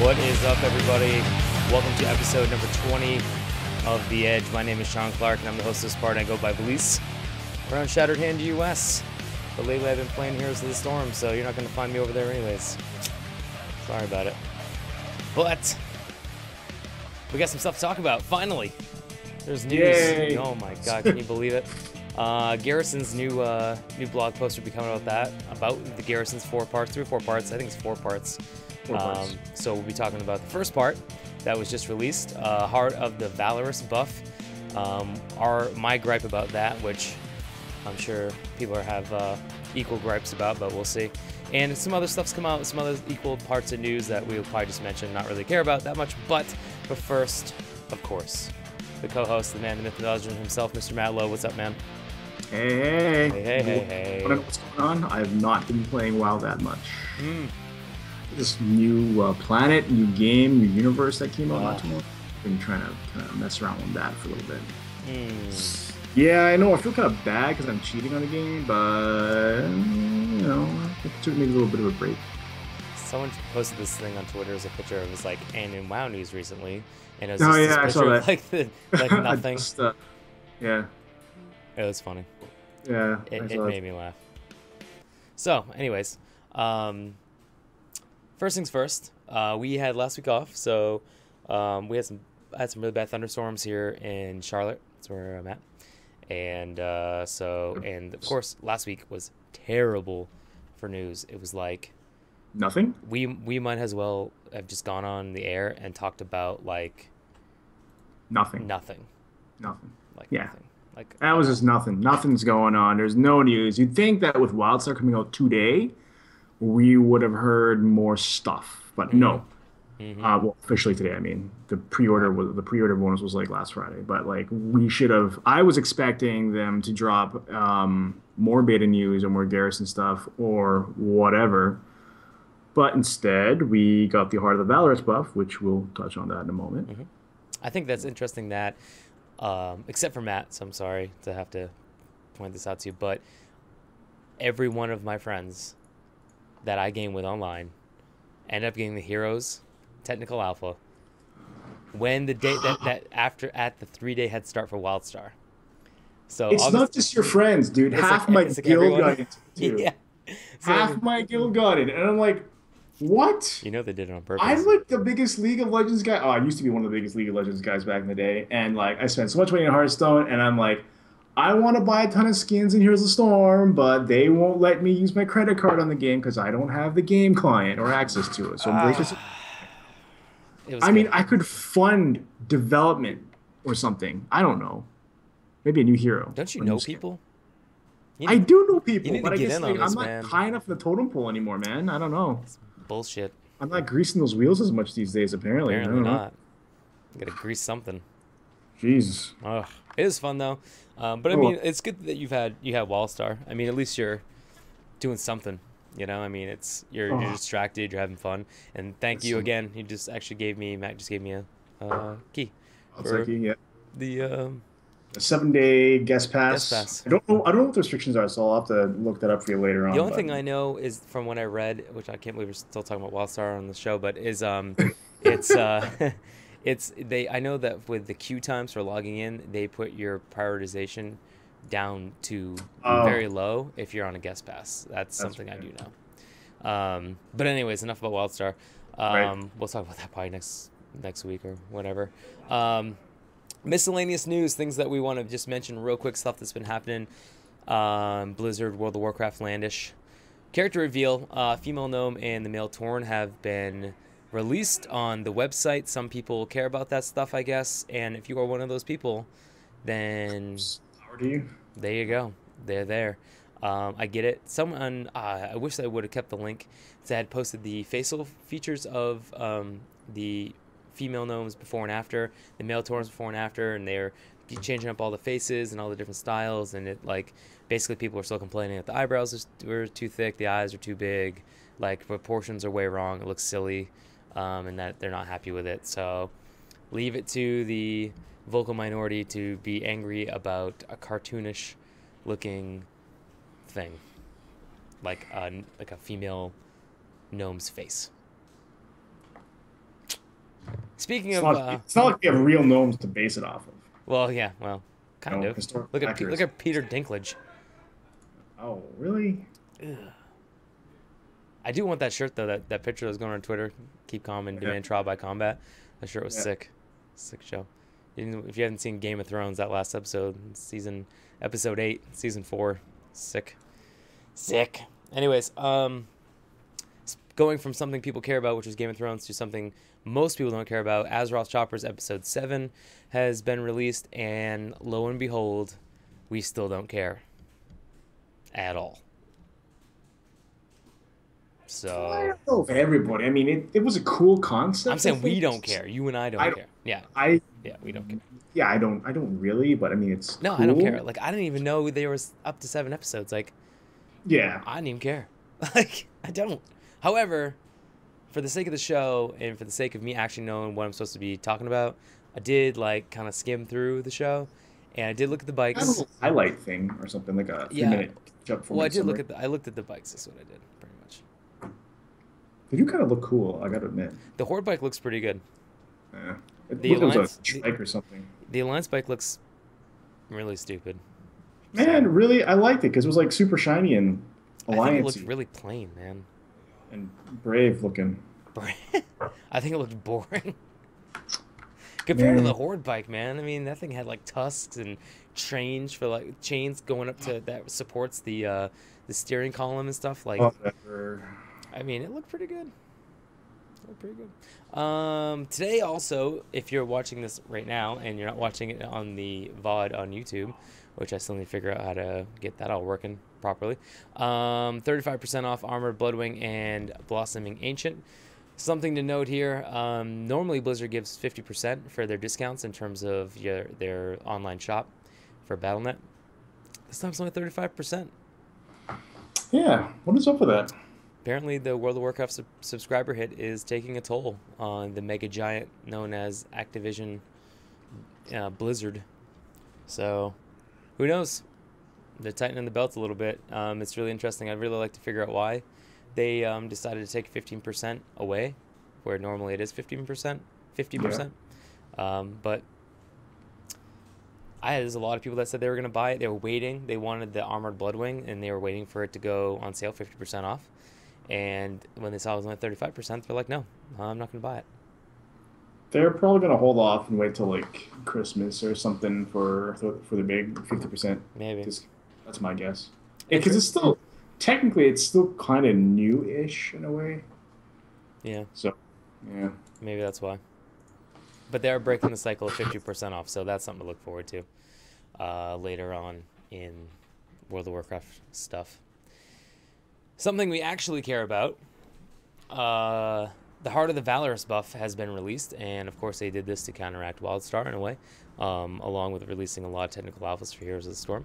What is up, everybody? Welcome to episode number 20 of The Edge. My name is Sean Clark, and I'm the host of this part, and I go by Valorous. We're on Shattered Hand US. But lately I've been playing Heroes of the Storm, so you're not going to find me over there anyways. Sorry about it. But we got some stuff to talk about, finally. There's news. Yay. Oh my god, can you believe it? Garrisons' new blog post will be coming about the Garrisons 4 parts, 3 or 4 parts. I think it's 4 parts. 4 parts. So we'll be talking about the first part that was just released, Heart of the Valorous buff. My gripe about that, which I'm sure people have equal gripes about, but we'll see. And some other stuff's come out, some other equal parts of news that we'll probably just mention, not really care about that much. But first, of course, the co-host, the man, the myth, the legend himself, Mr. Matt Lowe. What's up, man? Hey. What's going on? I have not been playing WoW that much. This new planet, new game, new universe that came out not too long. I've been trying to kind of mess around with that for a little bit. Yeah, I know. I feel kind of bad because I'm cheating on the game, but you know, it took me a little bit of a break. Someone posted this thing on Twitter as a picture. It was like, and in WoW news recently, and it was Oh just yeah, I this saw picture that. of like nothing. Yeah. It was funny. Yeah. It made me laugh. So, anyways, first things first. We had last week off, so we had some really bad thunderstorms here in Charlotte. That's where I'm at, and and of course, last week was terrible for news. It was like Nothing. We might as well have just gone on the air and talked about like Nothing. Like Yeah. nothing. Like That was just nothing. Nothing's going on. There's no news. You'd think that with Wildstar coming out today, we would have heard more stuff, but no. Well, officially today, I mean, the pre-order bonus was like last Friday, but like we should have. I was expecting them to drop more beta news or more Garrison stuff or whatever, but instead we got the Heart of the Valorous buff, which we'll touch on that in a moment. I think that's interesting that, except for Matt, so I'm sorry to have to point this out to you, but every one of my friends that I game with online end up getting the Heroes Technical Alpha when the date that after at the 3-day head start for Wildstar. So It's not just your friends, dude. Half my guild got it too. Yeah. So, Half my guild got it, and I'm like, what? you know they did it on purpose. I'm like the biggest League of Legends guy. Oh, I used to be one of the biggest League of Legends guys back in the day. And like, I spent so much money in Hearthstone, and I'm like, I want to buy a ton of skins in Heroes of the Storm, but they won't let me use my credit card on the game because I don't have the game client or access to it. So I'm I mean, I could fund development or something. I don't know. Maybe a new hero. Don't you know people? I do know people, you need but to I get guess in on like, this, I'm not man. high enough in the totem pole anymore, man. I don't know. Bullshit. I'm not greasing those wheels as much these days, apparently. Apparently I don't know. not. You gotta grease something. Jesus. Ugh. It is fun though. But I mean, it's good that you have Wildstar. I mean, at least you're doing something. You know, I mean, you're distracted, you're having fun, and thank you again. Matt just gave me a key. I'll take you, yeah. The A 7-day guest pass. I don't know what the restrictions are, so I'll have to look that up for you later on. The only thing I know is from what I read, which I can't believe we're still talking about Wildstar on the show, but is I know that with the queue times for logging in, they put your prioritization down to very low if you're on a guest pass. That's something I do know. But anyways, enough about Wildstar. We'll talk about that probably next week or whatever. Miscellaneous news, things that we want to just mention real quick, stuff that's been happening. Blizzard, World of Warcraft, Landish. Character reveal, female gnome and the male Tauren have been released on the website. Some people care about that stuff, I guess. And if you are one of those people, then there you go. They're there. I get it. Someone, I wish I would have kept the link. That had posted the facial features of the female gnomes before and after, the male Taurens before and after, and they're changing up all the faces and all the different styles. And it like basically people are still complaining that the eyebrows are too thick, the eyes are too big, like proportions are way wrong. It looks silly, and that they're not happy with it. So leave it to the vocal minority to be angry about a cartoonish looking thing, like a female gnome's face. Speaking It's of, not it's not like we have real gnomes to base it off of. well, yeah, well, You kind know, of. historical Look accuracy. at Peter Dinklage. Oh, really? Ugh. I do want that shirt though. That picture that was going on Twitter. Keep calm and Yeah, demand trial by combat. That shirt was yeah. sick. Sick show. If you haven't seen Game of Thrones, that last episode, episode 8, season 4, sick, sick. Anyways, going from something people care about, which is Game of Thrones, to something most people don't care about. Azeroth Choppers episode 7 has been released, and lo and behold, we still don't care at all. I So don't know if everybody. I mean, it was a cool I'm concept. I saying we think. don't care. You and I I don't don't. care. Yeah, I yeah, we don't care. yeah. I don't really. But I mean, it's No, I don't care. cool. Like I didn't even know there was up to 7 episodes. Like Yeah. I didn't even care. Like I don't. However, for the sake of the show and for the sake of me actually knowing what I'm supposed to be talking about, I did like kind of skim through the show, and I did look at the I don't bikes. know, highlight thing or something like a three Yeah. minute jump Well, I format did look summary. at I looked at the bikes. That's what I did, pretty much. They do kind of look cool. I gotta admit. The Horde bike looks pretty good. Yeah. It The looked like it was Alliance, a trike or something. the Alliance bike looks really stupid. So Man, really, I liked it because it was like super shiny and I think it looked alliancey really plain, man. and brave looking. I think it looked boring compared to the Man, Horde bike, man. I mean, that thing had like tusks and chains going up to that supports the steering column and stuff. Like, whatever. I mean, it looked pretty good. It looked pretty good. Today also, if you're watching this right now and you're not watching it on the VOD on YouTube, which I still need to figure out how to get that all working properly. 35% off Armored Bloodwing and Blossoming Ancient. Something to note here, normally Blizzard gives 50% for their discounts in terms of their online shop for Battle.net. This time it's only 35%. Yeah, what is up with that? Apparently the World of Warcraft subscriber hit is taking a toll on the mega giant known as Activision Blizzard. So, who knows? They're tightening the belt a little bit. It's really interesting. I'd really like to figure out why they decided to take 15% away, where normally it is 15%, Yeah. 50%. But there's a lot of people that said they were going to buy it. They were waiting. They wanted the Armored Bloodwing, and they were waiting for it to go on sale 50% off. And when they saw it was only 35%, they're like, no, I'm not going to buy it. They're probably gonna hold off and wait till like Christmas or something for the big 50%. Maybe. That's my guess. It's Because it's still technically it's still kind of new-ish in a way. Yeah, So, yeah. maybe that's why. But they are breaking the cycle of 50% off, so that's something to look forward to later on in World of Warcraft stuff. Something we actually care about. The Heart of the Valorous buff has been released, and of course they did this to counteract Wildstar in a way, along with releasing a lot of technical alphas for Heroes of the Storm.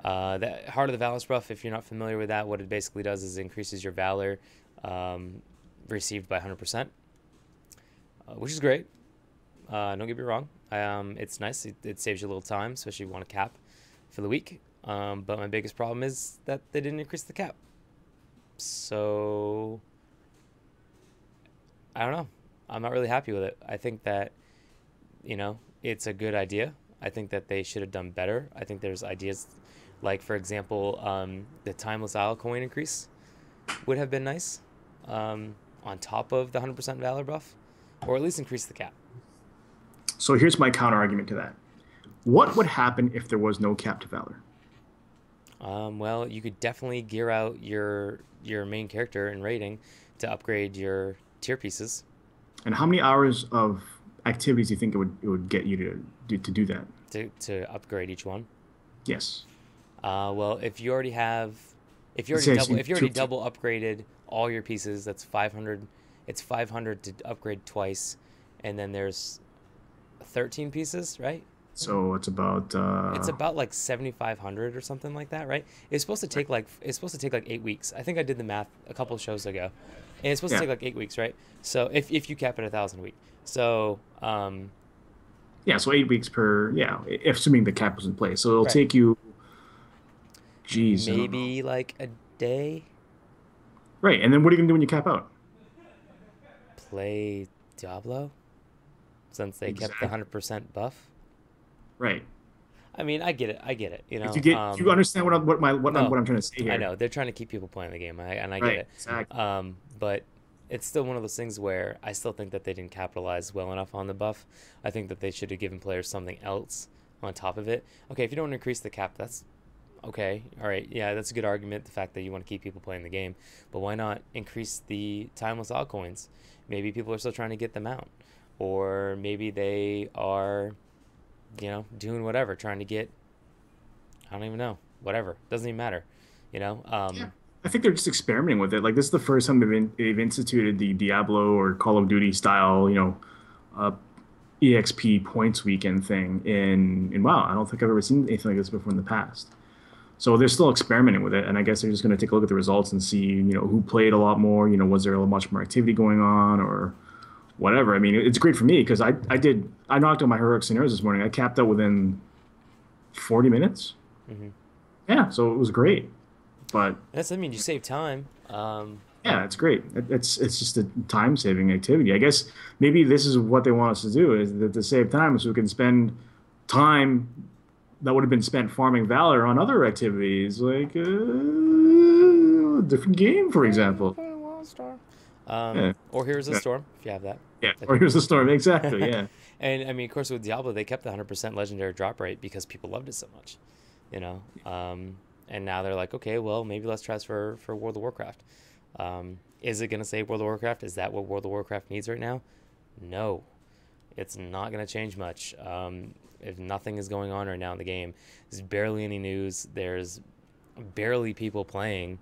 The Heart of the Valorous buff, if you're not familiar with that, what it basically does is increases your Valor received by 100%, which is great. Don't get me wrong. It's nice. It saves you a little time, especially if you want to cap for the week. But my biggest problem is that they didn't increase the cap. So I don't know. I'm not really happy with it. I think that, it's a good idea. I think that they should have done better. I think there's ideas like, for example, the Timeless Isle coin increase would have been nice on top of the 100% Valor buff, or at least increase the cap. So here's my counter argument to that. What would happen if there was no cap to Valor? Well, you could definitely gear out your main character in raiding to upgrade your tier pieces. And how many hours of activities do you think it would get you to do that? To upgrade each one. Yes. Well, if you already Say double upgraded all your pieces, that's 500. It's 500 to upgrade twice, and then there's 13 pieces, right? So it's about It's about like 7,500 or something like that, right? It's supposed to take like 8 weeks. I think I did the math a couple of shows ago, and it's supposed to take like 8 weeks, right? So if you cap it 1,000 a week, so yeah, so 8 weeks per, yeah, assuming the cap was in place. So it'll right, take you, geez, I don't know. maybe like a day. Right, and then what are you gonna do when you cap out? Play Diablo. since they kept the Exactly. 100% buff. Right. I mean, I get it. I get it. You If know. you get, do you understand No, what I'm trying to say I here? know they're trying to keep people playing the game, and I get Right. it. Exactly. But it's still one of those things where I still think that they didn't capitalize well enough on the buff. I think that they should have given players something else on top of it. Okay, if you don't increase the cap, that's okay. All right, yeah, that's a good argument. The fact that you want to keep people playing the game, but why not increase the timeless altcoins? Maybe people are still trying to get them out, or maybe they are, doing whatever, trying to get. I don't even know. Whatever, doesn't even matter. You know. Yeah. I think they're just experimenting with it. Like this is the first time they've instituted the Diablo or Call of Duty style, uh, EXP points weekend thing in wow. I don't think I've ever seen anything like this before in the past. So they're still experimenting with it, and I guess they're just going to take a look at the results and see, who played a lot more. Was there a much more activity going on or whatever? I mean, it's great for me because I knocked out my heroic scenarios this morning. I capped out within 40 minutes. hmm Yeah, so it was great. But That's. I mean, you save time. yeah, it's great. It's just a time saving activity. I guess maybe this is what they want us to do is that to save time so we can spend time that would have been spent farming valor on other activities like a different game, for example. Yeah, Or Here's a yeah, Storm, if you have that. yeah. That'd Or be here's cool. the story. Exactly. Yeah. And I mean, of course, with Diablo, they kept the 100% legendary drop rate because people loved it so much, you know. And now they're like, okay, well, maybe let's try this for World of Warcraft. Is it gonna save World of Warcraft? Is that what World of Warcraft needs right now? No, it's not gonna change much. If nothing is going on right now in the game, there's barely any news. There's barely people playing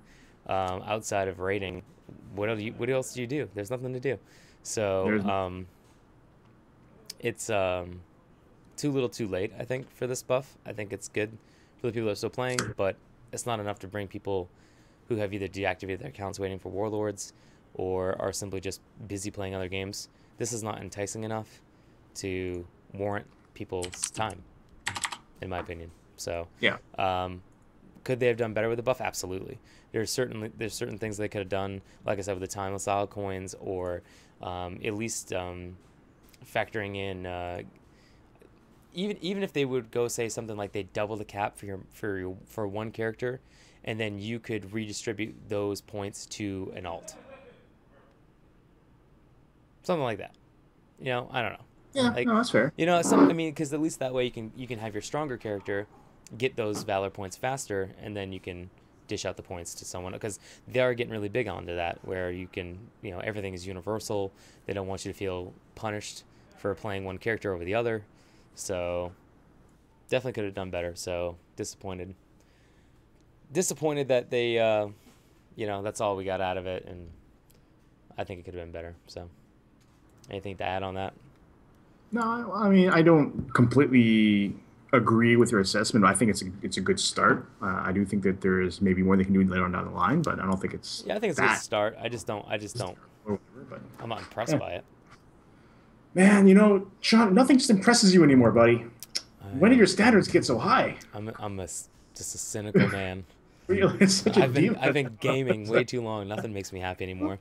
outside of raiding. What else do you do? There's nothing to do. So There's it's too little too late, I think, for this buff. I think it's good for the people that are still playing, but it's not enough to bring people who have either deactivated their accounts waiting for Warlords or are simply just busy playing other games. This is not enticing enough to warrant people's time, in my opinion. So, yeah. could they have done better with the buff? Absolutely. There's certain things they could have done, like I said, with the timeless style coins, or at least factoring in even if they would go say something like they double the cap for one character, and then you could redistribute those points to an alt, something like that. I don't know. Yeah. Like, No, that's fair. I mean, because at least that way you can have your stronger character get those valor points faster, and then you can dish out the points to someone, because they are getting really big onto that, where you can, everything is universal. They don't want you to feel punished for playing one character over the other. So definitely could have done better. So disappointed that they that's all we got out of it, and I think it could have been better. So anything to add on that? No, I mean I don't completely agree with your assessment. I think it's a good start. I do think that there is maybe more they can do later on down the line, but I don't think it's Yeah, I think it's a good that. start. I just don't Or whatever, but I'm not impressed yeah. by it. Man, Sean, nothing just impresses you anymore, buddy. When did I your standards get so high? just a cynical man. Really, it's such a I've diva. been gaming way too long. Nothing makes me happy anymore.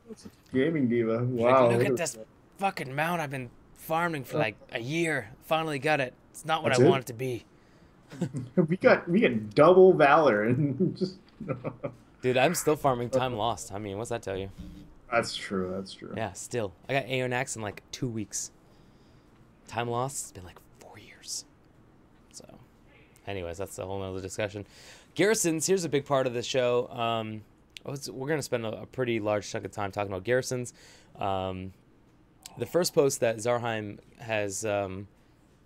Gaming diva. Like, Wow. look at this fucking mount I've been farming for like a year. Finally got it. It's not what I That's want it. it to be. We get double valor and just. Dude, I'm still farming time lost. I mean, what's that tell you? That's true. That's true. Yeah, still. I got Aeonax in like 2 weeks. Time lost, it's been like 4 years. So, anyways, that's a whole nother discussion. Garrisons, here's a big part of the show. We're going to spend a pretty large chunk of time talking about Garrisons. The first post that Zarheim has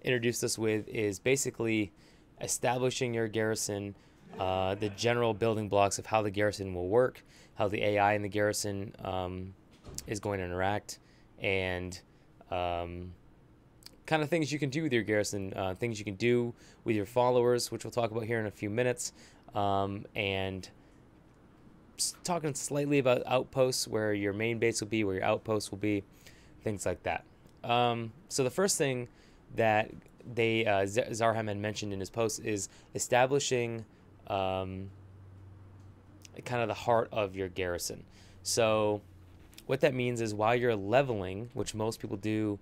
introduced us with is basically establishing your garrison, the general building blocks of how the garrison will work, how the AI in the garrison is going to interact, and kind of things you can do with your garrison, things you can do with your followers, which we'll talk about here in a few minutes, and talking slightly about outposts, where your main base will be, where your outposts will be, things like that. So the first thing that Zarham had mentioned in his post is establishing kind of the heart of your garrison. So what that means is while you're leveling, which most people do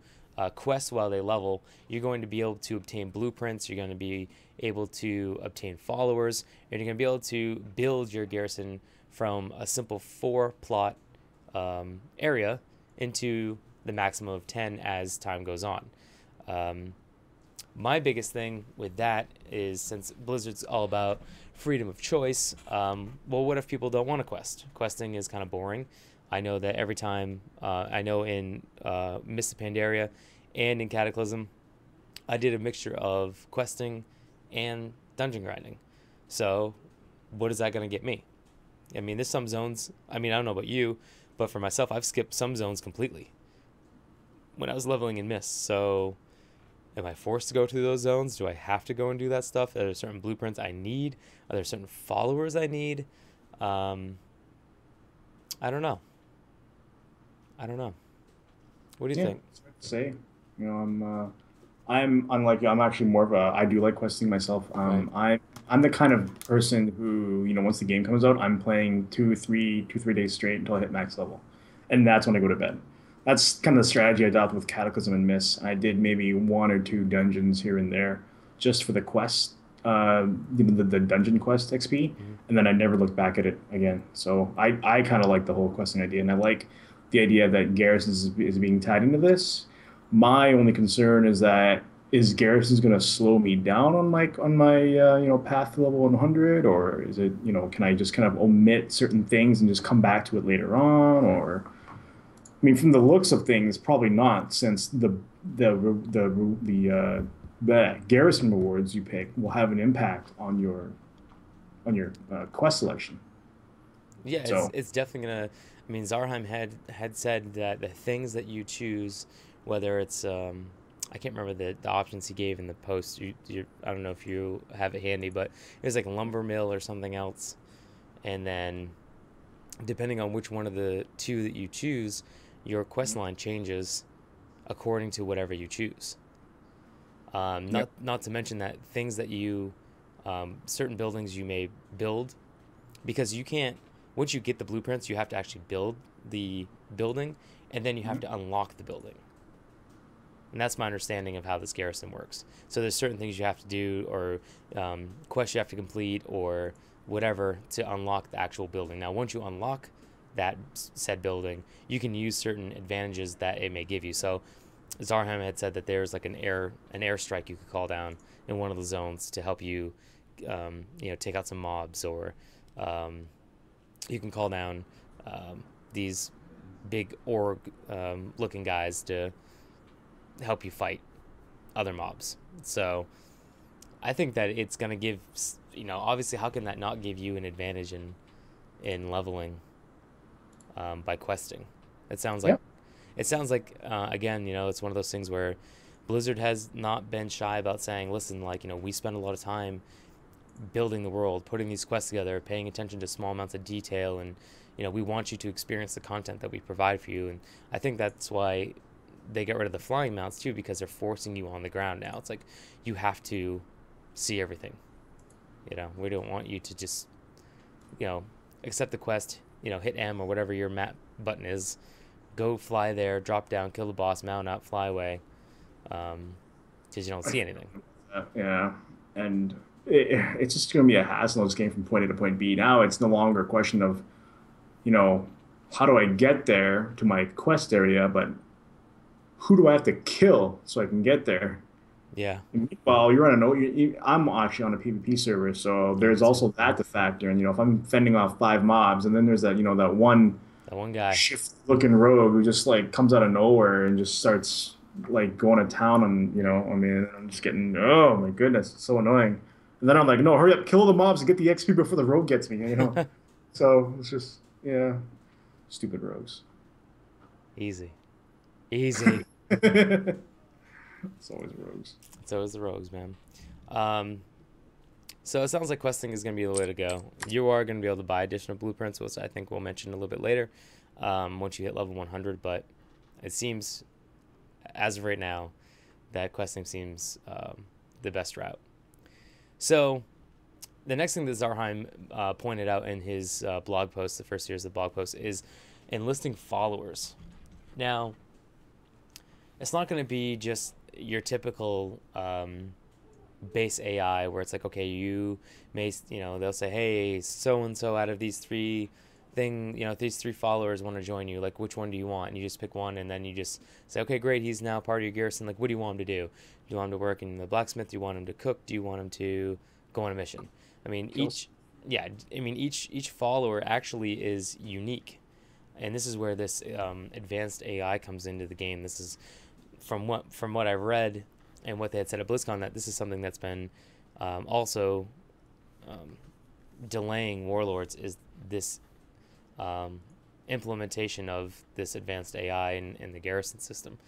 quests while they level, you're going to be able to obtain blueprints, you're going to be able to obtain followers, and you're going to be able to build your garrison from a simple 4 plot area into the maximum of 10 as time goes on. My biggest thing with that is, since Blizzard's all about freedom of choice, well, what if people don't want to quest? Questing is kind of boring. I know that every time, I know in Mists of Pandaria and in Cataclysm, I did a mixture of questing and dungeon grinding. So what is that going to get me? I mean, there's some zones, I mean, I don't know about you, but for myself, I've skipped some zones completely when I was leveling in Mist. So am I forced to go to those zones? Do I have to go and do that stuff? Are there certain blueprints I need? Are there certain followers I need? I don't know. What do you think? It's hard to say. I'm unlike you. I'm actually more of a. I do like questing myself. Right. I'm the kind of person who, once the game comes out, I'm playing 2, 3 days straight until I hit max level, and that's when I go to bed. That's kind of the strategy I adopted with Cataclysm and Miss. I did maybe 1 or 2 dungeons here and there, just for the quest, the dungeon quest XP, Mm-hmm. and then I never looked back at it again. So I kind of like the whole questing idea, and I like the idea that Garrisons is being tied into this. My only concern is that, is Garrisons going to slow me down on my path to level 100, or is it, can I just kind of omit certain things and just come back to it later on? Or, I mean, from the looks of things, probably not, since the garrison rewards you pick will have an impact on your quest selection. Yeah, So it's definitely gonna. I mean, Zarheim had said that the things that you choose, whether it's I can't remember the options he gave in the post. I don't know if you have it handy, but it was like a lumber mill or something else, and then depending on which one of the two that you choose, your quest line changes according to whatever you choose. yeah, Not to mention that things that you certain buildings you may build, because you can't, once you get the blueprints, you have to actually build the building, and then you have to unlock the building. And that's my understanding of how this garrison works. So there's certain things you have to do, or quests you have to complete, or whatever, to unlock the actual building. Now, once you unlock that said building, you can use certain advantages that it may give you. So Zarham had said that there's like an airstrike you could call down in one of the zones to help you, take out some mobs, or you can call down these big org looking guys to help you fight other mobs. So I think that it's going to give, obviously, how can that not give you an advantage in leveling by questing? It sounds like yeah. again, it's one of those things where Blizzard has not been shy about saying, listen, we spend a lot of time building the world, putting these quests together, paying attention to small amounts of detail, and we want you to experience the content that we provide for you. And I think that's why they get rid of the flying mounts too, because they're forcing you on the ground now. It's like you have to see everything. We don't want you to just accept the quest, hit M or whatever your map button is, go fly there, drop down, kill the boss, mount up, fly away, because you don't see anything. Yeah, and it's just going to be a hassle just getting from point A to point B. Now it's no longer a question of, how do I get there to my quest area, but who do I have to kill so I can get there? Yeah. And meanwhile, you're on a no. I'm actually on a PvP server, so Yeah, there's me too. also that to factor. And if I'm fending off 5 mobs, and then there's that one That one guy. shift-looking rogue who just like comes out of nowhere and just starts like going to town, and I mean, I'm just getting, oh my goodness, it's so annoying. And then I'm like, no, hurry up, kill the mobs and get the XP before the rogue gets me. So it's just, yeah, stupid rogues. Easy. Easy. It's always rogues. So is the rogues, man. Um, so it sounds like questing is going to be the way to go. You are going to be able to buy additional blueprints, which I think we'll mention a little bit later, once you hit level 100. But it seems, as of right now, that questing seems the best route. So the next thing that Zarheim pointed out in his blog post, the first series of blog posts, is enlisting followers. Now, it's not going to be just your typical base AI where it's like, okay, you may, they'll say, hey, so and so out of these these three followers want to join you. Like, which one do you want? And you just pick one, and then you just say, okay, great, he's now part of your garrison. Like, what do you want him to do? Do you want him to work in the blacksmith? Do you want him to cook? Do you want him to go on a mission? I mean, each follower actually is unique, and this is where this advanced AI comes into the game. This is from what I've read and what they had said at BlizzCon, that this is something that's been also delaying Warlords, is this implementation of this advanced AI in the garrison system.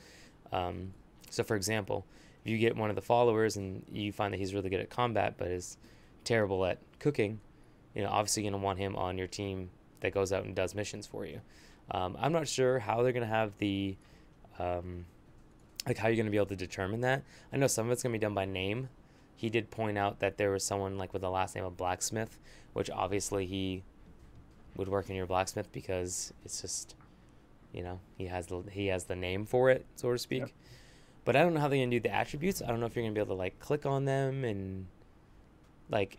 So, for example, if you get one of the followers and you find that he's really good at combat but is terrible at cooking, obviously you're going to want him on your team that goes out and does missions for you. I'm not sure how they're going to have the how you're going to be able to determine that. I know some of it's going to be done by name. He did point out that there was someone like with the last name of Blacksmith, which obviously he would work in your blacksmith because it's just, he has the name for it, so to speak. Yep. But I don't know how they're going to do the attributes. I don't know if you're going to be able to like click on them and like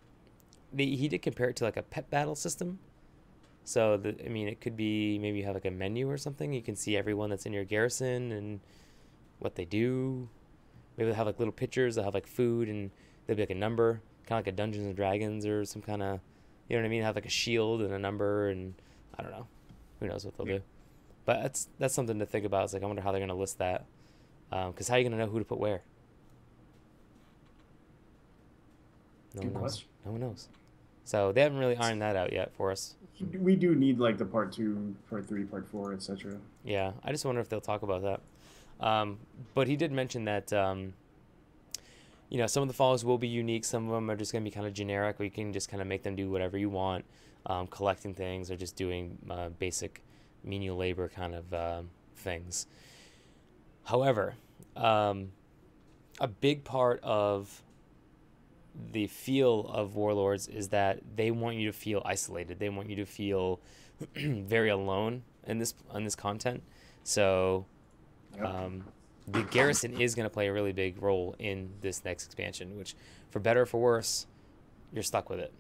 he did compare it to like a pet battle system. So it could be maybe you have like a menu or something. You can see everyone that's in your garrison and what they do. Maybe they'll have like little pictures. They'll have like food and there'll be like a number, kind of like a Dungeons and Dragons or some kind of, you know what I mean? Have like a shield and a number, and I don't know. Who knows what they'll do? But that's something to think about. It's like, I wonder how they're going to list that. Because how are you going to know who to put where? No one knows. No one knows. So they haven't really ironed that out yet for us. We do need like the part 2, part 3, part 4, etc. Yeah, I just wonder if they'll talk about that. But he did mention that, some of the followers will be unique. Some of them are just going to be kind of generic, where you can just kind of make them do whatever you want, collecting things or just doing basic menial labor kind of things. However, a big part of the feel of Warlords is that they want you to feel isolated. They want you to feel very alone in this content. So the garrison is going to play a really big role in this next expansion, which, for better or for worse, you're stuck with it.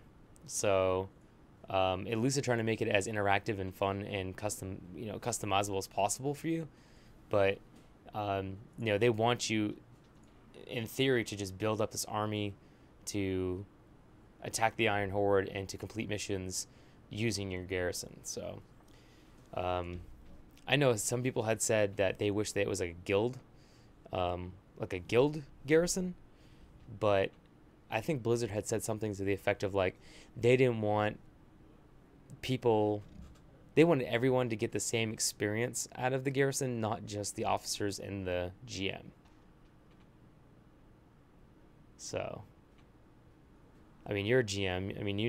So at least they're trying to make it as interactive and fun and customizable as possible for you. But they want you, in theory, to just build up this army to attack the Iron Horde and to complete missions using your garrison. So I know some people had said that they wish that it was like a guild garrison, but I think Blizzard had said something to the effect of like they didn't want they wanted everyone to get the same experience out of the garrison, not just the officers and the GM. So I mean, you're a GM. I mean,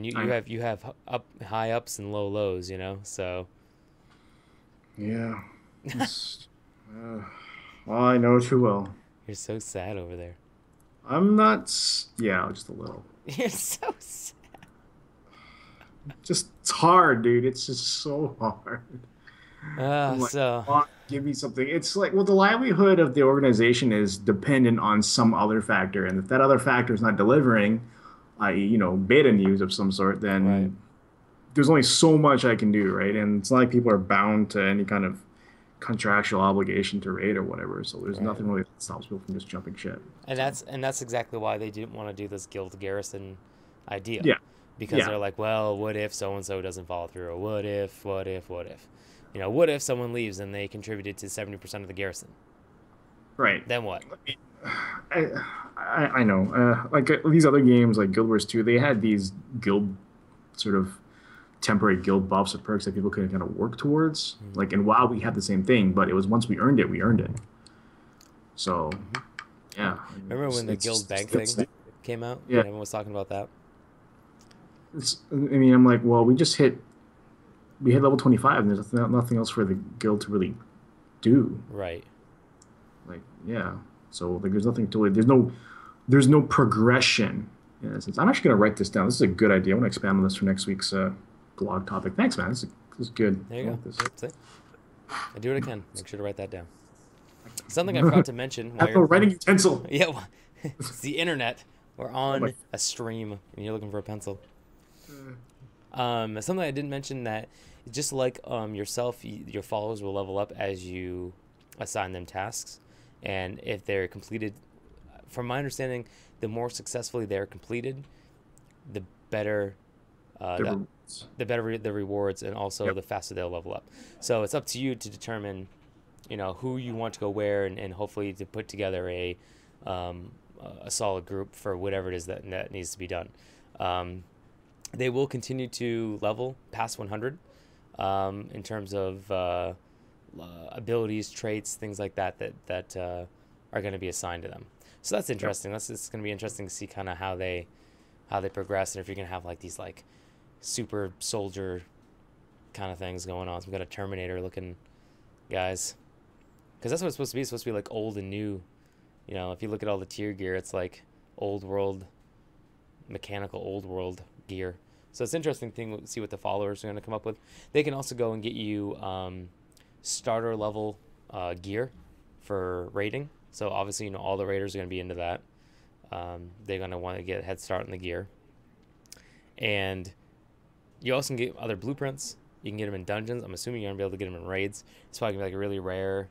you have high ups and low lows, so. Yeah. I know too well. You're so sad over there. I'm not. Yeah, just a little. You're so sad. Just, it's hard, dude. It's just so hard. Give me something. It's like, well, the livelihood of the organization is dependent on some other factor, and if that other factor is not delivering, i.e., beta news of some sort, then there's only so much I can do, right? And it's not like people are bound to any kind of contractual obligation to raid or whatever. So there's nothing really that stops people from just jumping ship. And that's exactly why they didn't want to do this guild garrison idea. Yeah. Because they're like, well, what if so and so doesn't follow through, or what if? What if someone leaves and they contributed to 70% of the garrison? Right. Then what? I know. Like these other games, like Guild Wars 2, they had these guild sort of temporary guild buffs or perks that people could kind of work towards. Mm-hmm. Like in WoW, we had the same thing, but it was once we earned it. So, yeah. Remember when the guild bank thing came out? Yeah. Everyone was talking about that. I'm like, well, we hit level 25, and there's nothing else for the guild to really do. Right. Like, yeah. So like, there's nothing to it. There's no progression in a sense. I'm actually gonna write this down. This is a good idea. I want to expand on this for next week's blog topic. Thanks, man. This is good. There you go. I do what I can. Make sure to write that down. Something I forgot to mention I while have no you're writing utensil. yeah, well, it's the internet. We're Oh my. on a stream and you're looking for a pencil. Something I didn't mention that just like yourself, your followers will level up as you assign them tasks, and if they're completed, from my understanding, the more successfully they're completed, the better, The the better the rewards, and also Yep. the faster they'll level up. So it's up to you to determine, who you want to go where, and hopefully to put together um, a solid group for whatever it is that needs to be done. Um, they will continue to level past 100 in terms of abilities, traits, things like that are going to be assigned to them. So that's interesting. It's going to be interesting to see kind of how they progress, and if you're going to have like these like super soldier kind of things going on. So we've got a Terminator looking guys, because that's what it's supposed to be. It's supposed to be like old and new. If you look at all the tier gear, it's like old world, mechanical old world gear. So it's an interesting thing to see what the followers are going to come up with. They can also go and get you starter level gear for raiding. So obviously, all the raiders are going to be into that. They're going to want to get a head start in the gear. And you also can get other blueprints. You can get them in dungeons. I'm assuming you're going to be able to get them in raids. It's probably going to be like a really rare.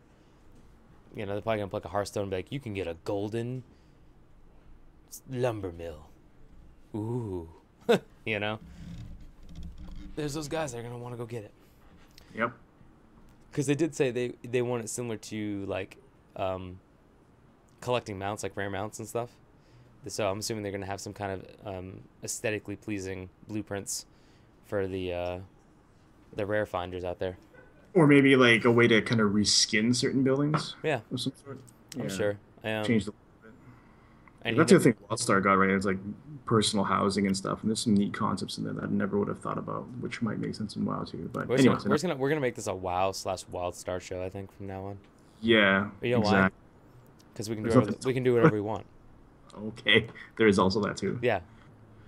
They're probably going to put like a Hearthstone and be like, you can get a golden lumber mill. Ooh. There's those guys that are going to want to go get it. Yep. Because they did say they want it similar to like collecting mounts, like rare mounts and stuff. So I'm assuming they're going to have some kind of aesthetically pleasing blueprints for the rare finders out there. Or maybe like a way to kind of reskin certain buildings Yeah, of some sort. I'm Yeah. sure. Change the. And That's the other thing WildStar got right. It's like personal housing and stuff, and there's some neat concepts in there that I never would have thought about, which might make sense in WoW too. But anyways, we're gonna make this a WoW/WildStar show, I think, from now on. yeah, But you know exactly. why? Because we can do whatever we want. Okay, there is also that too. Yeah.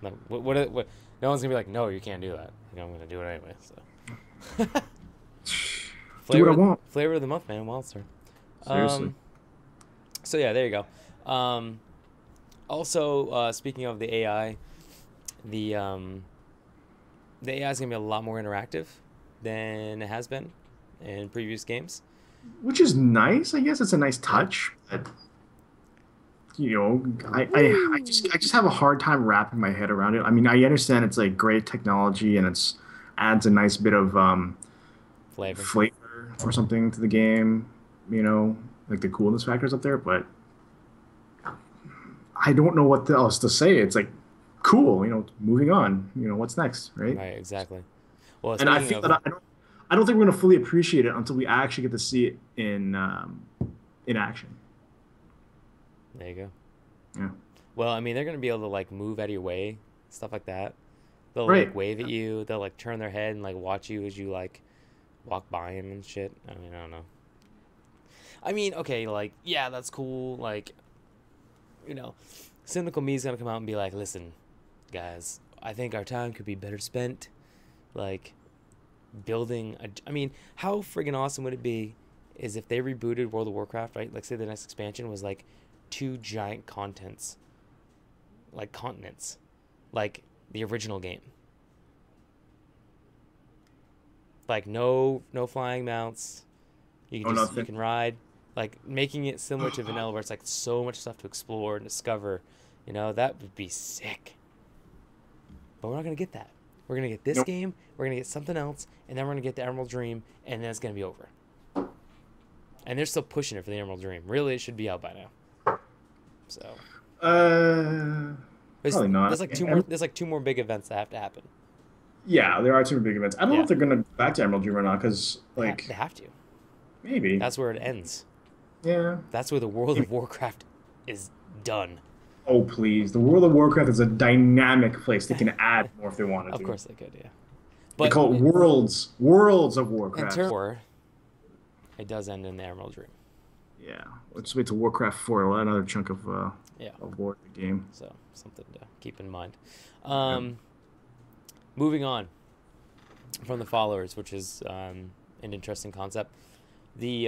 No, what? No one's gonna be like, no, you can't do that. I'm gonna do it anyway. So. Do what I want. Flavor of the month, man. WildStar. Seriously. So yeah, there you go. Also, speaking of the AI, the AI is gonna be a lot more interactive than it has been in previous games. Which is nice. I guess it's a nice touch, but I just have a hard time wrapping my head around it. I mean, I understand it's like great technology and it's adds a nice bit of flavor or something to the game, like the coolness factors up there, but I don't know what else to say. It's like cool, moving on. What's next, right? Right, exactly. Well, And I feel that I don't think we're going to fully appreciate it until we actually get to see it in action. There you go. Yeah. Well, I mean, they're gonna be able to like move out of your way, stuff like that. They'll Right. like wave at you. They'll like turn their head and like watch you as you like walk by them and shit. I mean, I don't know. I mean, okay, like yeah, that's cool. Like, cynical me's gonna come out and be like, listen, guys, I think our time could be better spent, like building. I mean, how friggin' awesome would it be, is if they rebooted World of Warcraft, right? Like, say the next expansion was like 2 giant continents, like the original game. Like no flying mounts. You can you can ride, like making it similar to vanilla, where it's like so much stuff to explore and discover. That would be sick. But we're not gonna get that. We're gonna get this game. We're gonna get something else, and then we're gonna get the Emerald Dream, and then it's gonna be over. And they're still pushing it for the Emerald Dream. Really, it should be out by now. So. Probably not. There's like 2 more big events that have to happen. Yeah, there are 2 big events. I don't know if they're gonna go back to Emerald Dream or not, because like they have to. Maybe. That's where it ends. Yeah. That's where the World of Warcraft is done. Oh please! The World of Warcraft is a dynamic place. They can add more if they wanted to. Of course they could, yeah. But they call it Worlds of Warcraft. It does end in the Emerald Dream. Yeah, let's wait till Warcraft 4, another chunk of war game. So something to keep in mind. Moving on from the followers, which is an interesting concept. The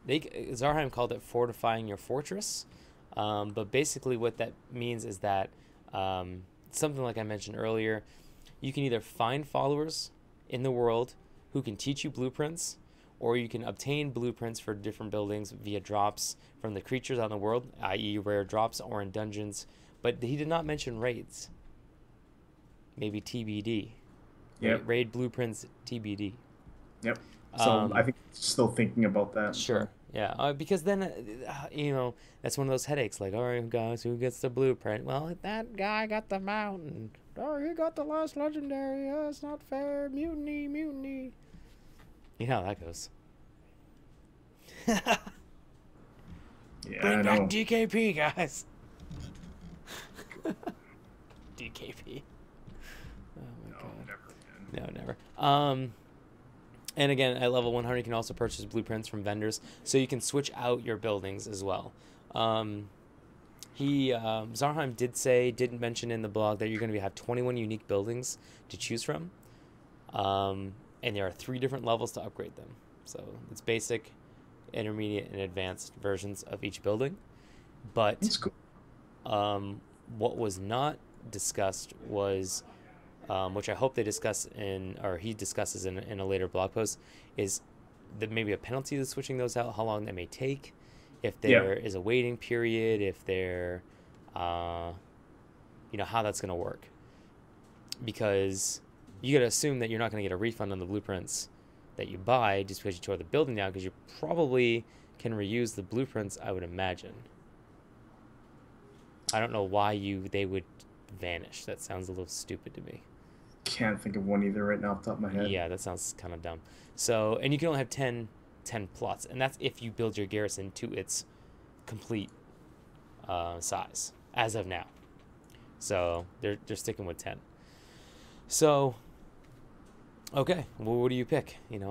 Zarheim called it fortifying your fortress, but basically what that means is that something like I mentioned earlier, you can either find followers in the world who can teach you blueprints, or you can obtain blueprints for different buildings via drops from the creatures on the world, i.e. rare drops, or in dungeons. But he did not mention raids. Maybe TBD. Yep. Raid blueprints TBD. Yep. So I think still thinking about that. Sure. Yeah. Because then, that's one of those headaches. Like, all right, guys, who gets the blueprint? Well, that guy got the mountain. Oh, he got the last legendary. Oh, it's not fair. Mutiny, mutiny. You know how that goes. Yeah, Bring back DKP, guys. DKP. Oh my god. Never again. No, never. And again, at level 100, you can also purchase blueprints from vendors, so you can switch out your buildings as well. Zarheim didn't mention in the blog that you're going to have 21 unique buildings to choose from, and there are 3 different levels to upgrade them. So it's basic, intermediate, and advanced versions of each building. But that's cool. What was not discussed was, which I hope they discuss he discusses in a later blog post, is that maybe a penalty to switching those out, how long that may take, if there is a waiting period, if there, how that's going to work. Because you got to assume that you're not going to get a refund on the blueprints that you buy just because you tore the building down, because you probably can reuse the blueprints, I would imagine. I don't know why they would vanish. That sounds a little stupid to me. Can't think of one either right now off the top of my head. Yeah, that sounds kind of dumb. So, and you can only have 10 plots, and that's if you build your garrison to its complete size as of now. So they're sticking with 10. So, okay, well, what do you pick? How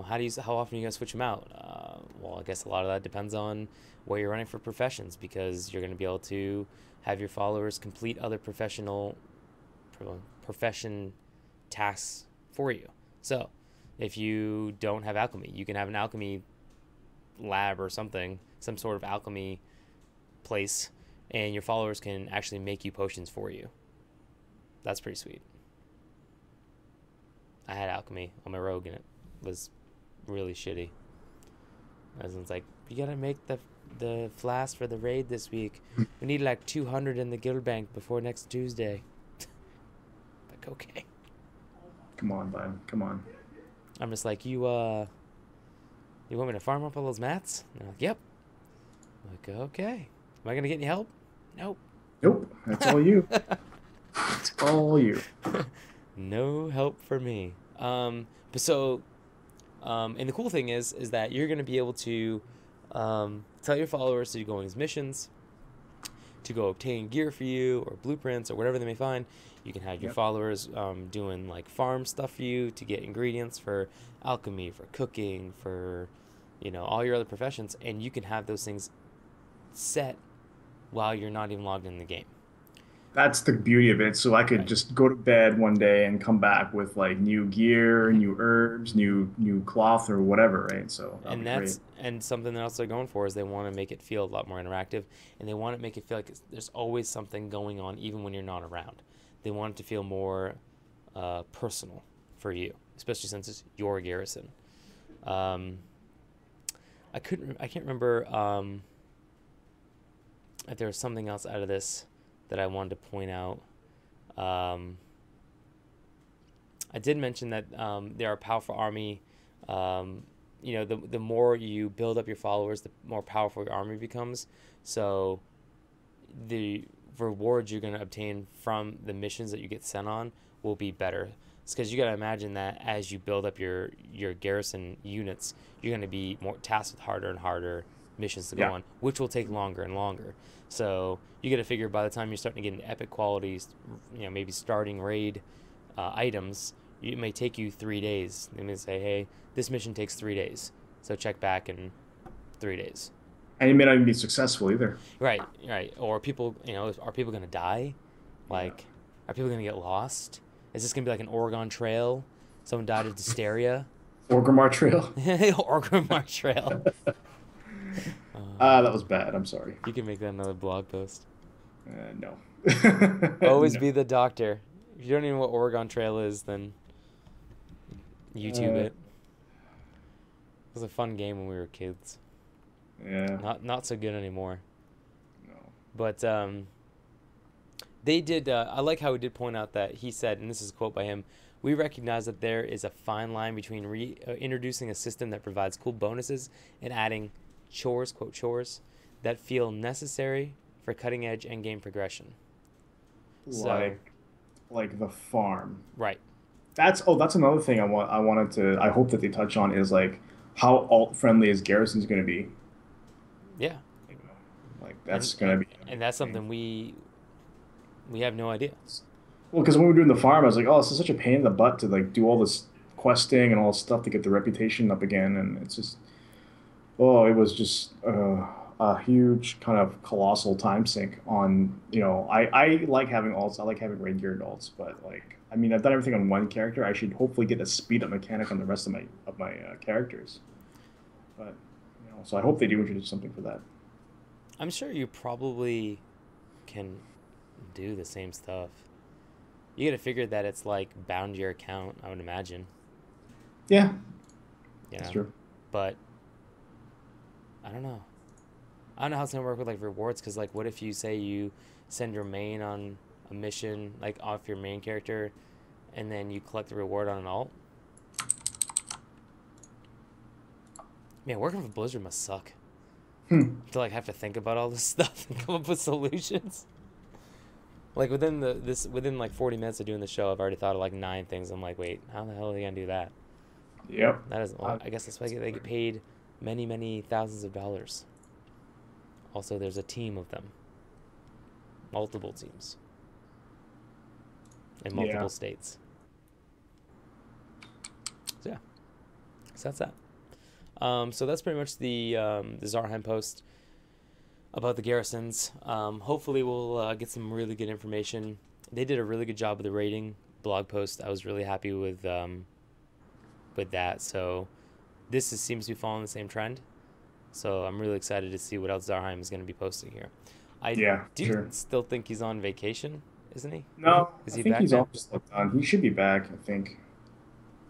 often are you gonna switch them out? Well, I guess a lot of that depends on where you're running for professions, because you're gonna be able to have your followers complete other profession tasks for you. So if you don't have alchemy, you can have an alchemy lab or something, some sort of alchemy place, and your followers can actually make you potions for you. That's pretty sweet. I had alchemy on my rogue, and it was really shitty. It's like, you gotta make the flask for the raid this week. We need like 200 in the guild bank before next Tuesday. Like, okay. Come on, bud. Come on. I'm just like, you want me to farm up all those mats? And they're like, yep. I'm like, okay. Am I gonna get any help? Nope. Nope. That's all you. It's all you. No help for me. And the cool thing is that you're gonna be able to tell your followers to go on these missions, to go obtain gear for you, or blueprints, or whatever they may find. You can have your followers doing like farm stuff for you to get ingredients for alchemy, for cooking, for all your other professions, and you can have those things set while you're not even logged in the game. That's the beauty of it. So I could just go to bed one day and come back with like new gear, new herbs, new cloth, or whatever, right? So and something else they're going for is they want to make it feel a lot more interactive, and they want to make it feel like there's always something going on even when you're not around. They want it to feel more personal for you, especially since it's your garrison. I can't remember if there was something else out of this that I wanted to point out. I did mention that they are a powerful army. The more you build up your followers, the more powerful your army becomes. So the rewards you're going to obtain from the missions that you get sent on will be better. It's because you got to imagine that as you build up your garrison units, you're going to be more tasked with harder and harder missions to go on, which will take longer and longer. So you got to figure by the time you're starting to get into epic qualities, maybe starting raid items, it may take you 3 days. They may say, hey, this mission takes 3 days, so check back in 3 days. And it may not even be successful either. Right. Or people, are people going to die? Like, are people going to get lost? Is this going to be like an Oregon Trail? Someone died of dysteria? Orgrimmar Trail. Orgrimmar Trail. That was bad. I'm sorry. You can make that another blog post. No. Always No. be the doctor. If you don't even know what Oregon Trail is, then YouTube Uh, it. It was a fun game when we were kids. yeah. Not so good anymore. No. But they did. I like how he did point out that he said, and this is a quote by him: "We recognize that there is a fine line between introducing a system that provides cool bonuses and adding chores, quote chores, that feel necessary for cutting edge end game progression." So, Like the farm. right. That's another thing I hope that they touch on is like how alt friendly is Garrison's going to be. Yeah. Like that's And going to be and that's amazing. something we have no idea. Well, because when we were doing the farm, I was like, oh, this is such a pain in the butt to like do all this questing and all this stuff to get the reputation up again, and it's just, oh, it was just a huge kind of colossal time sink on, I like having alts, I like having raid geared alts, but like, I mean, I've done everything on one character. I should hopefully get a speed up mechanic on the rest of my characters, but so I hope they do introduce something for that. I'm sure you probably can do the same stuff. You gotta figure that it's like bound to your account, I would imagine. Yeah, You that's know? true. But I don't know. I don't know how it's gonna work with like rewards, because like what if you say you send your main on a mission like off your main character and then you collect the reward on an alt? Man, working for Blizzard must suck. To like have to think about all this stuff and come up with solutions. Like within like 40 minutes of doing the show, I've already thought of like 9 things. I'm like, wait, how the hell are they gonna do that? Yep. That is, well, I guess that's why they get paid many, many thousands of dollars. Also, there's a team of them, multiple teams, in Yeah. multiple states. So yeah, so that's that. So that's pretty much the Zarheim post about the Garrisons. Hopefully, we'll get some really good information. They did a really good job with the rating blog post. I was really happy with that. So seems to be following the same trend. So I'm really excited to see what else Zarheim is going to be posting here. I Yeah, do sure. still think he's on vacation, isn't he? No, Is I he think back he's now? almost done. He should be back, I think.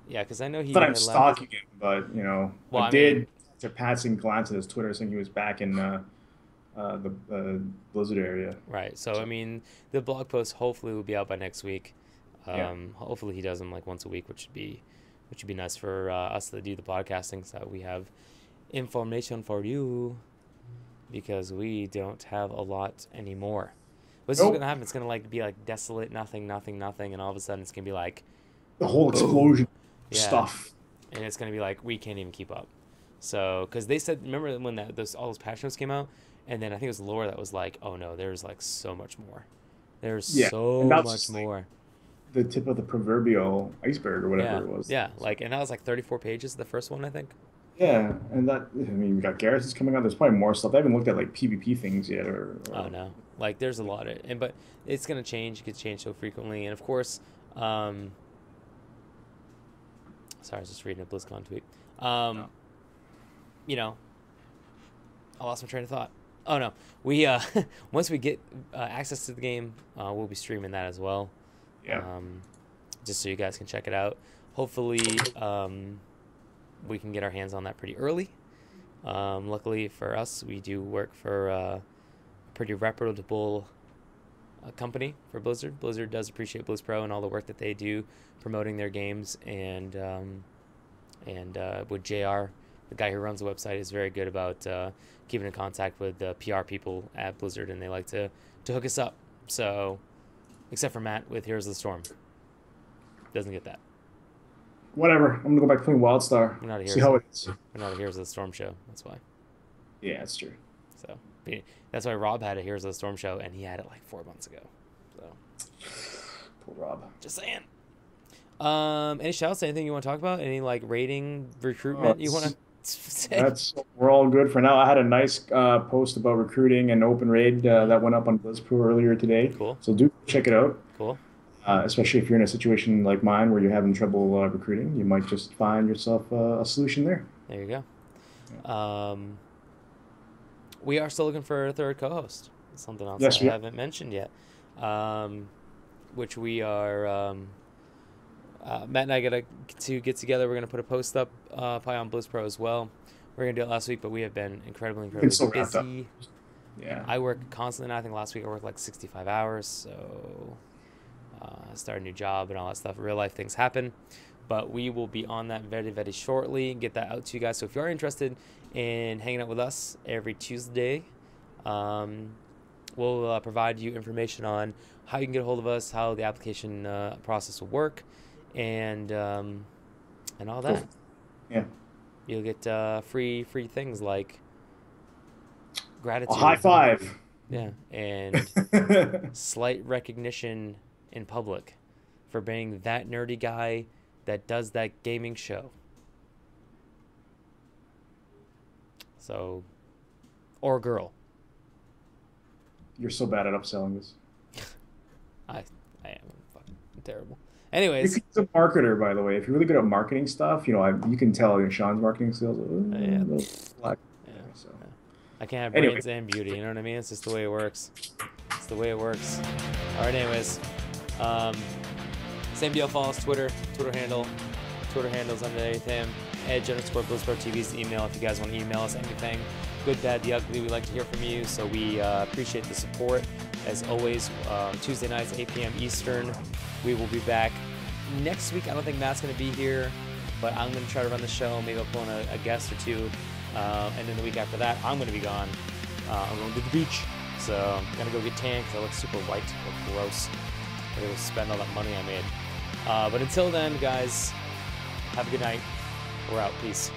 Yeah, because I know But he I'm had left. stalking him, but I Well, I mean, did after passing glance at his Twitter saying he was back in the Blizzard area. right. So I So mean, the blog post hopefully will be out by next week. yeah, Hopefully he does them like once a week, which would be nice for us to do the podcasting, so that we have information for you, because we don't have a lot anymore. What's nope. gonna happen? It's gonna like be like desolate, nothing, nothing, nothing, and all of a sudden it's gonna be like The whole boom. explosion of Yeah, stuff. and it's gonna be like we can't even keep up. So, because they said, remember when all those patch notes came out, and then I think it was Laura that was like, "Oh no, there's like so much more. There's Yeah, and so that's much just like more." the tip of the proverbial iceberg or whatever Yeah, it was. yeah, like, and that was like 34 pages, the first one, I think. Yeah, and I mean, we got Garrisons coming out. There's probably more stuff. I haven't looked at like PvP things yet, Oh or no, like there's a lot of, but it's gonna change. It could change so frequently, and of course, um, sorry, I was just reading a BlizzCon tweet. Um, no. you know, I lost my train of thought. Oh no, we once we get access to the game, we'll be streaming that as well, Yeah. um, just so you guys can check it out. Hopefully, we can get our hands on that pretty early. Luckily for us, we do work for a pretty reputable company for Blizzard. Blizzard does appreciate BlizzPro and all the work that they do promoting their games, and with JR, the guy who runs the website, is very good about keeping in contact with the PR people at Blizzard, and they like to hook us up. So, except for Matt with Heroes of the Storm, doesn't get that. Whatever. I'm gonna go back playing WildStar. We're not a See Heroes how of, it is. we're not a Heroes of the Storm show. That's why. Yeah, it's true. So that's why Rob had a Heroes of the Storm show, and he had it like 4 months ago. So Poor Rob. just saying. Any shouts? Anything you want to talk about? Any like rating Oh, recruitment you want to say? we're all good for now. I had a nice post about recruiting and open raid that went up on BlizzPro earlier today, Cool. so do check it out. Cool. Especially if you're in a situation like mine where you're having trouble recruiting, you might just find yourself a solution there. There you go. We are still looking for a third co-host. Something else Yes, I we are. haven't mentioned yet. Which we are. Matt and I got to get together. We're gonna put a post up probably on Blizz Pro as well. We're gonna do it last week, but we have been incredibly It's still wrapped up. busy. Yeah. I work constantly. I think last week I worked like 65 hours. So I started a new job and all that stuff. Real life things happen. But we will be on that very, very shortly and get that out to you guys. So if you are interested in hanging out with us every Tuesday, we'll provide you information on how you can get a hold of us, how the application process will work, and all that. Cool. Yeah. You'll get free things like gratitude. A high five. Yeah, and slight recognition in public for being that nerdy guy that does that gaming show. So, or girl. You're so bad at upselling this. I am fucking terrible. Anyways, He's a marketer, by the way. If you're really good at marketing stuff, you can tell Sean's marketing skills. Yeah. Lack Yeah. there, so. I can't have Anyway. brains and beauty. You know what I mean? It's just the way it works. It's the way it works. All right. Anyways, same deal. Follow us Twitter handle. Twitter handles underneath him. Edge_BlizzProTV is the email if you guys want to email us anything. Good, bad, the ugly. We like to hear from you, so we appreciate the support. As always, Tuesday nights, 8 p.m. Eastern. We will be back next week. I don't think Matt's going to be here, but I'm going to try to run the show. Maybe I'll pull in a guest or two. And then the week after that, I'm going to be gone. I'm going to the beach. So I'm going to go get tan because I look super white. I look gross. I'm going to spend all that money I made. But until then, guys, have a good night. We're out. Peace.